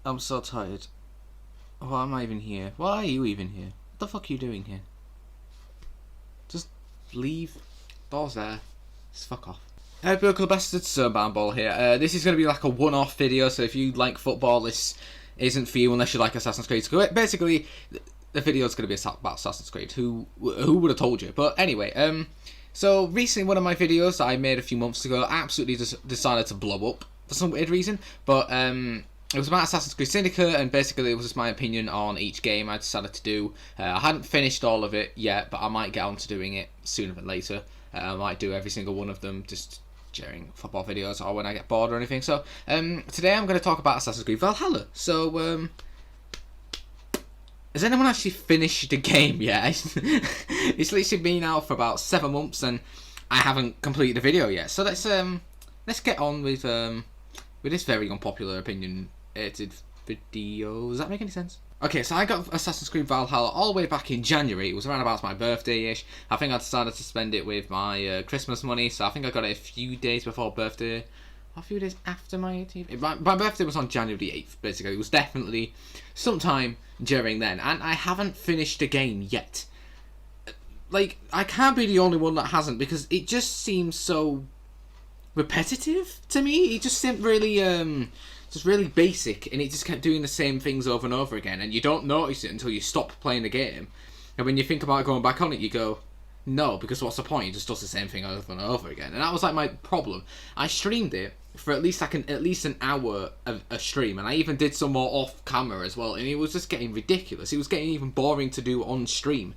I'm so tired. Why am I even here? Why are you even here? What the fuck are you doing here? Just leave. Door's there. Just fuck off. Hey, Bill Bastards, Ball here. This is going to be like a one-off video, so if you like football, this isn't for you unless you like Assassin's Creed. Basically, the video is going to be about Assassin's Creed. Who would have told you? But anyway, so recently one of my videos that I made a few months ago absolutely just decided to blow up for some weird reason. But it was about Assassin's Creed Syndicate, and basically it was just my opinion on each game I decided to do. I hadn't finished all of it yet, but I might get on to doing it sooner than later. I might do every single one of them just during football videos or when I get bored or anything. So today I'm going to talk about Assassin's Creed Valhalla. So has anyone actually finished the game yet? It's literally been out for about 7 months and I haven't completed the video yet. So let's get on with this very unpopular opinionated video. Does that make any sense? Okay, so I got Assassin's Creed Valhalla all the way back in January. It was around about my birthday-ish. I think I decided to spend it with my Christmas money, so I think I got it a few days before birthday, or a few days after my 18th. My birthday was on January the 8th, basically. It was definitely sometime during then, and I haven't finished the game yet. Like, I can't be the only one that hasn't, because it just seems so repetitive to me. It just seemed really, just really basic, and it just kept doing the same things over and over again, and you don't notice it until you stop playing the game. And when you think about going back on it, you go, no, because what's the point? It just does the same thing over and over again. And that was like my problem. I streamed it for at least an hour of a stream, and I even did some more off camera as well, and it was just getting ridiculous. It was getting even boring to do on stream,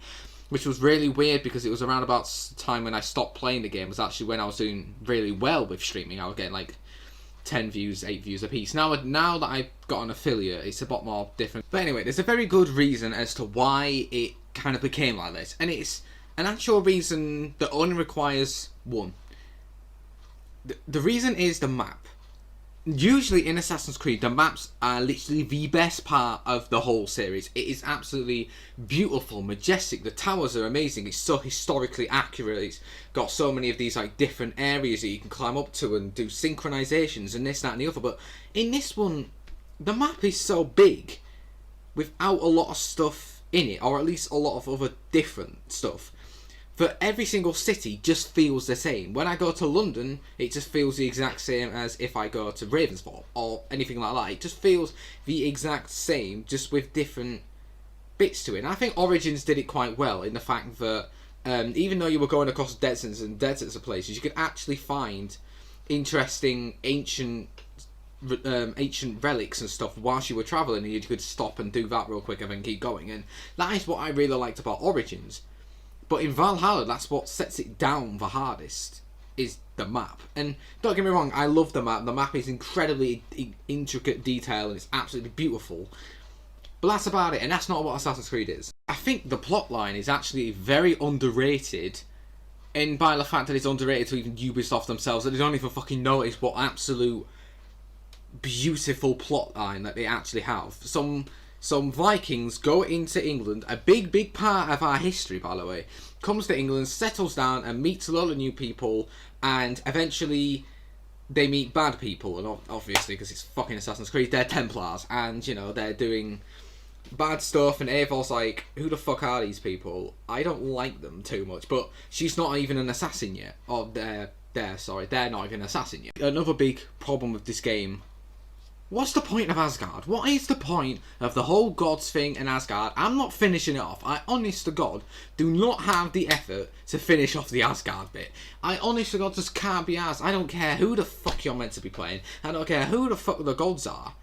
which was really weird because it was around about the time when I stopped playing the game. It was actually when I was doing really well with streaming. I was getting like 10 views, 8 views a piece. Now that I've got an affiliate, it's a lot more different. But anyway, there's a very good reason as to why it kind of became like this. And it's an actual reason that only requires one. The reason is the map. Usually in Assassin's Creed, the maps are literally the best part of the whole series. It is absolutely beautiful, majestic. The towers are amazing. It's so historically accurate. It's got so many of these like different areas that you can climb up to and do synchronizations and this, that, and the other. But in this one, the map is so big without a lot of stuff in it, or at least a lot of other different stuff. For every single city just feels the same. When I go to London, it just feels the exact same as if I go to Ravensbourne or anything like that. It just feels the exact same, just with different bits to it. And I think Origins did it quite well in the fact that even though you were going across deserts and deserts of places, you could actually find interesting ancient relics and stuff whilst you were travelling, and you could stop and do that real quick and then keep going. And that is what I really liked about Origins. But in Valhalla, that's what sets it down the hardest, is the map. And don't get me wrong, I love the map. The map is incredibly intricate detail and it's absolutely beautiful. But that's about it, and that's not what Assassin's Creed is. I think the plotline is actually very underrated, and by the fact that it's underrated to even Ubisoft themselves, that they don't even fucking notice what absolute beautiful plotline that they actually have. Some Vikings go into England, a big part of our history, by the way, comes to England, settles down and meets a lot of new people, and eventually they meet bad people, and obviously, because it's fucking Assassin's Creed, they're Templars, and, you know, they're doing bad stuff, and Eivor's like, who the fuck are these people? I don't like them too much, but she's not even an assassin yet, or they're not even an assassin yet. Another big problem with this game, what's the point of Asgard? What is the point of the whole gods thing in Asgard? I'm not finishing it off. I, honest to God, do not have the effort to finish off the Asgard bit. I, honest to God, just can't be asked. I don't care who the fuck you're meant to be playing. I don't care who the fuck the gods are.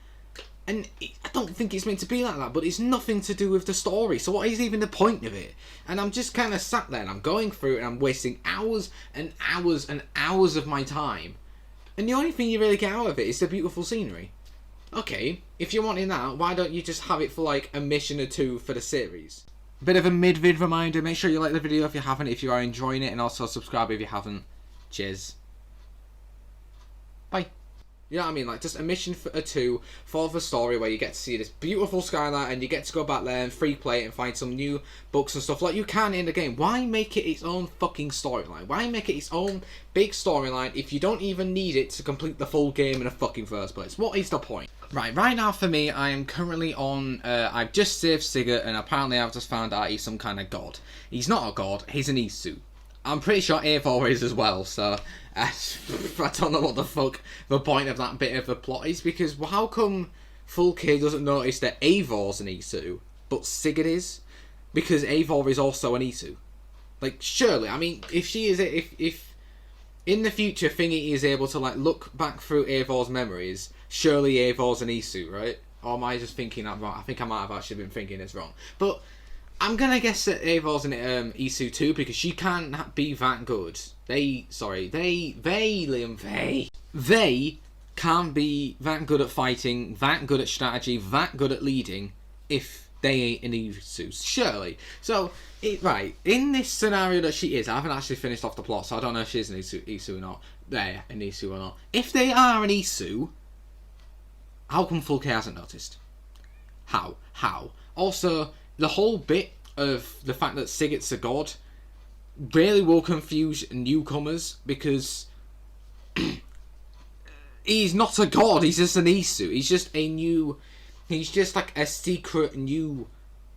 And I don't think it's meant to be like that, but it's nothing to do with the story. So what is even the point of it? And I'm just kind of sat there and I'm going through it and I'm wasting hours and hours and hours of my time. And the only thing you really get out of it is the beautiful scenery. Okay, if you're wanting that, why don't you just have it for like a mission or two for the series? Bit of a mid-vid reminder, make sure you like the video if you haven't, if you are enjoying it, and also subscribe if you haven't. Cheers. Bye. You know what I mean? Like, just a mission for a 2 for the story where you get to see this beautiful skyline and you get to go back there and free play it and find some new books and stuff like you can in the game. Why make it its own fucking storyline? Why make it its own big storyline if you don't even need it to complete the full game in the fucking first place? What is the point? Right now for me, I am currently on, I've just saved Sigurd and apparently I've just found out he's some kind of god. He's not a god, he's an Isu. I'm pretty sure Eivor is as well, so I don't know what the fuck the point of that bit of the plot is, because how come Fulke doesn't notice that Eivor's an Isu, but Sigurd is? Because Eivor is also an Isu. Like, surely, I mean, if she is, if in the future Thingy is able to, like, look back through Eivor's memories, surely Eivor's an Isu, right? Or am I just thinking that wrong? I think I might have actually been thinking this wrong. But I'm gonna guess that Eivor's an Isu too, because she can't be that good. They can't be that good at fighting, that good at strategy, that good at leading, if they ain't an Isu, surely. So, right, in this scenario that she is, I haven't actually finished off the plot, so I don't know if she's an Isu or not. They're an Isu or not. If they are an Isu, how come Fulke hasn't noticed? How? Also, the whole bit of the fact that Sigurd's a god really will confuse newcomers, because he's not a god, he's just an Isu. He's just like a secret new,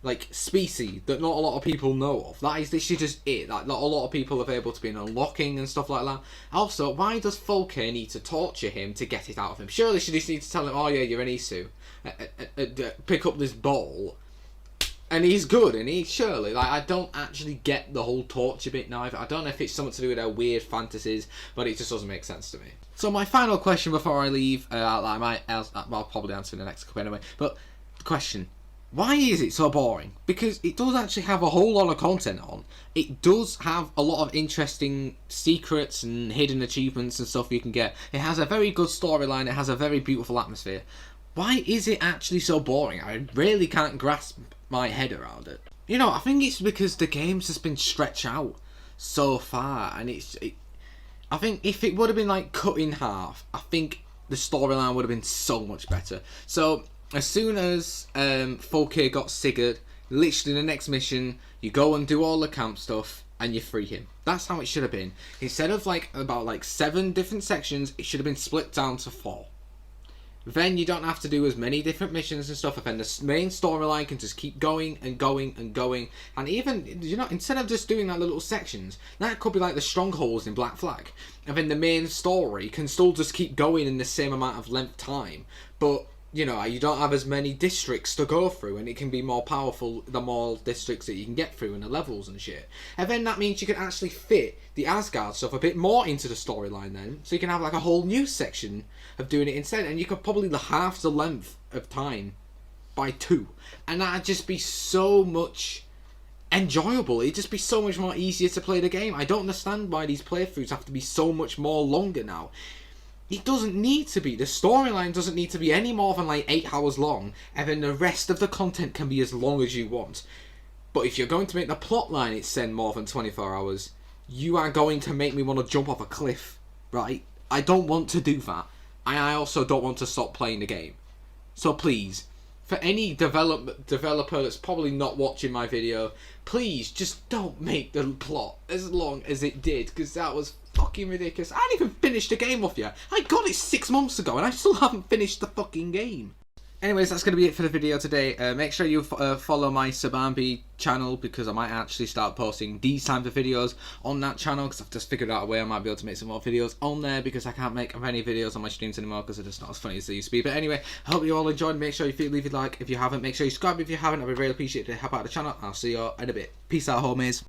like, species that not a lot of people know of. That is literally just it. Like, not a lot of people have able to be unlocking and stuff like that. Also, why does Fulke need to torture him to get it out of him? Surely she just needs to tell him, oh yeah, you're an Isu. Pick up this ball. And he's good, and he's surely, like, I don't actually get the whole torture bit now. I don't know if it's something to do with their weird fantasies, but it just doesn't make sense to me. So my final question before I leave, I'll probably answer in the next couple anyway, but the question, why is it so boring? Because it does actually have a whole lot of content on. It does have a lot of interesting secrets and hidden achievements and stuff you can get. It has a very good storyline, it has a very beautiful atmosphere. Why is it actually so boring? I really can't grasp my head around it. You know, I think it's because the game's just been stretched out so far, and I think if it would have been like cut in half, I think the storyline would have been so much better. So as soon as Fulke got Sigurd, literally the next mission, you go and do all the camp stuff and you free him. That's how it should have been. Instead of like about like 7 different sections, it should have been split down to 4. Then you don't have to do as many different missions and stuff, and then the main storyline can just keep going and going and going. And even, you know, instead of just doing like little sections, that could be like the strongholds in Black Flag. And then the main story can still just keep going in the same amount of length time. But, you know, you don't have as many districts to go through, and it can be more powerful the more districts that you can get through and the levels and shit. And then that means you can actually fit the Asgard stuff a bit more into the storyline then, so you can have like a whole new section of doing it instead, and you could probably half the length of time by 2, and that'd just be so much enjoyable. It'd just be so much more easier to play the game. I don't understand why these playthroughs have to be so much more longer now. It doesn't need to be. The storyline doesn't need to be any more than like 8 hours long, and then the rest of the content can be as long as you want. But if you're going to make the plotline extend more than 24 hours, you are going to make me want to jump off a cliff, right? I don't want to do that. And I also don't want to stop playing the game. So please, for any developer that's probably not watching my video, please just don't make the plot as long as it did, because that was fucking ridiculous. I hadn't even finished the game off yet. I got it 6 months ago and I still haven't finished the fucking game. Anyways, that's going to be it for the video today. Make sure you follow my Sabambi channel, because I might actually start posting these types of videos on that channel, because I've just figured out a way I might be able to make some more videos on there, because I can't make many videos on my streams anymore because they're just not as funny as they used to be. But anyway, I hope you all enjoyed. Make sure you leave a like if you haven't. Make sure you subscribe if you haven't. I'd be really appreciated to help out the channel. I'll see you all in a bit. Peace out, homies.